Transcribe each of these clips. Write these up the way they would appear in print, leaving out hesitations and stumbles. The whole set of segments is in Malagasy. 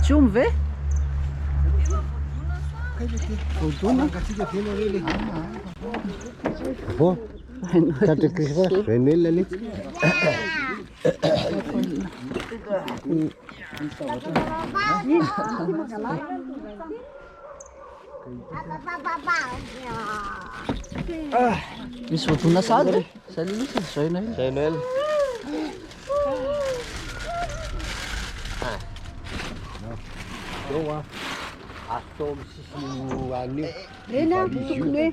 Tsiomy ve? Vodona? Bon, carte Christmas, Renel ali. Misy vodona sady zay lisy zay na Renel. Yo atao sisi anio. Reny a tokony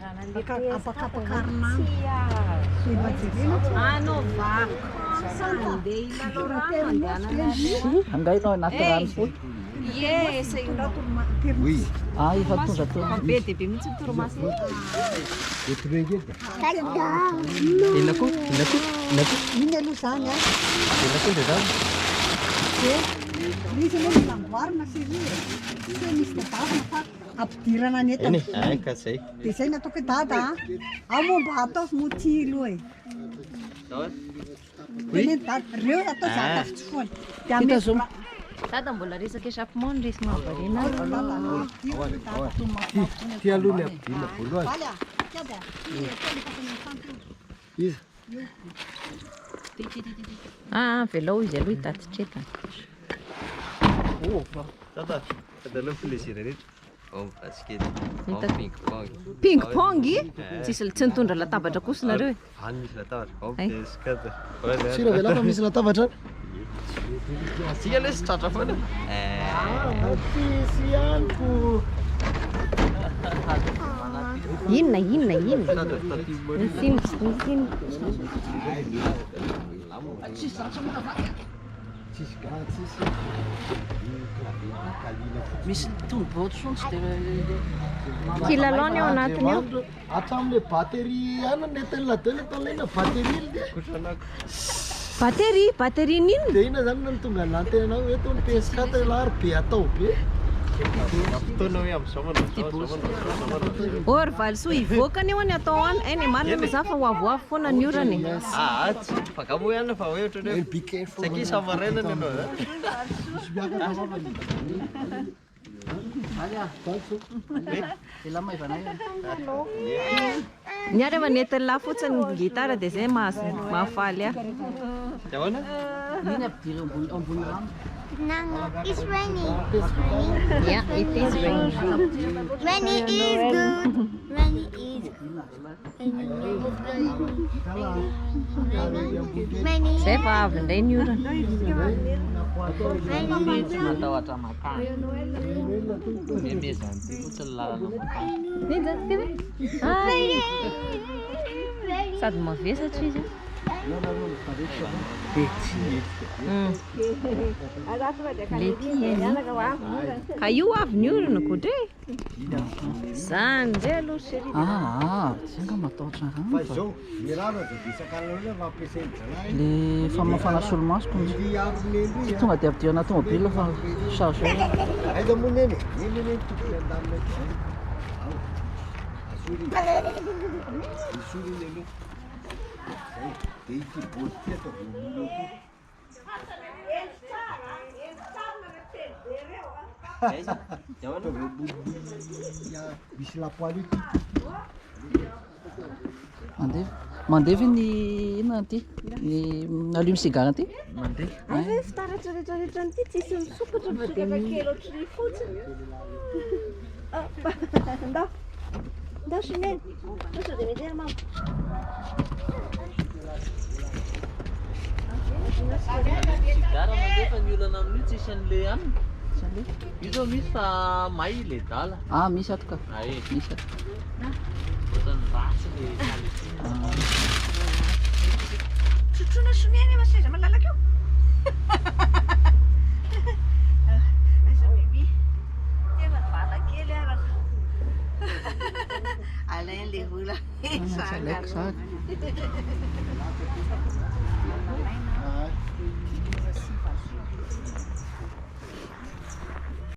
hoe apakapakarina anao vakoka andeha ilalao rano andehanana angainao anaty rano foy. ye say Oui. Efa tonga tao. be dia be mihitsy nytorimasy Inako. Iny aloha zany a Inako dia zany. misy hoe mila amboarina sy izy sy misy dadavina fa ampidirana ny Eny, eto ka zay. dia zay nataoko hoe dada ao moa mba atao motilo e Teny dada reo atao zakafo foana dia Hita ame zao. dada mbola resaka échappement ny resy mahavariana Ty aloha ny abdina voalohany. Valy a tiada Iza. velao izy aloha hitatitretana Tata, aloha plaisir rehetra. Ao basket, ao ping-pong. ping-pong tsisy tsy nitondra latabatra kosa nareo e Any misy latabatra. Ao Ay. PS4. Sira vela fa misy latabatra. Asika aloha sy tratra foana. Tsisy anko. inona Nisiny. Misy tombobotra foana tsy dia kilalao ny ao anatiny ao hatramin'le battery ana netiny ladona atao ilaina battery batterie n'inona dia ina zany no tonga lantenanao hoe tony PS4 lary be atao be. Fotoana hoe amin'izao manao. ory valisoa ivoaka ny eo any atao any eny marina moa za fa ho avoavo foana ny orany Tsy fagamo ihany fa hoe ohatra hoe sakia samarenany ianao. niary manetiny lahy fotsiny ny gitara dia zay mahafaly ahy Ahoana? Iny ampidiry ambony rano. It's raining. It's raining. yeah it is raining Raining is good. Raining is good. Raining. zay fa avy indray ny orana Matahotra makany. Memezany ty fotsiny lalana. sady mavesatra izy ka io avy ny orana kodre zany ndray aloha chéri Zinga matahotra rano fa Zao, ny rano dia disakana fampiasainy zalahy. le famafana solomasoko tsy tonga dia ampidirana tomobile fa charge Aiza moa neny? Neny tokony andamina ety. Asori. Isori aloha. Zay, dia ity boly ty atao voamolo ety. Atao voamolo misy lapoaly ity. mandevy ny inona ty ny allume cigare ty Mandeha. fitaratra rehetrarehetra nyity tsisy misokatra fa dia kely ohatry fotsiny ndao chinelle sao dia mety mama Sigara mandefa ny olana amin'io tsisy an'le aminy. Io zao misy fa may le dala. misy ato ka Ay, misy ato ohatrany ratsy le Sotroina soneny ma seza malalaka eo aiza mimi tena vala kely araka alain le vola alaiko saka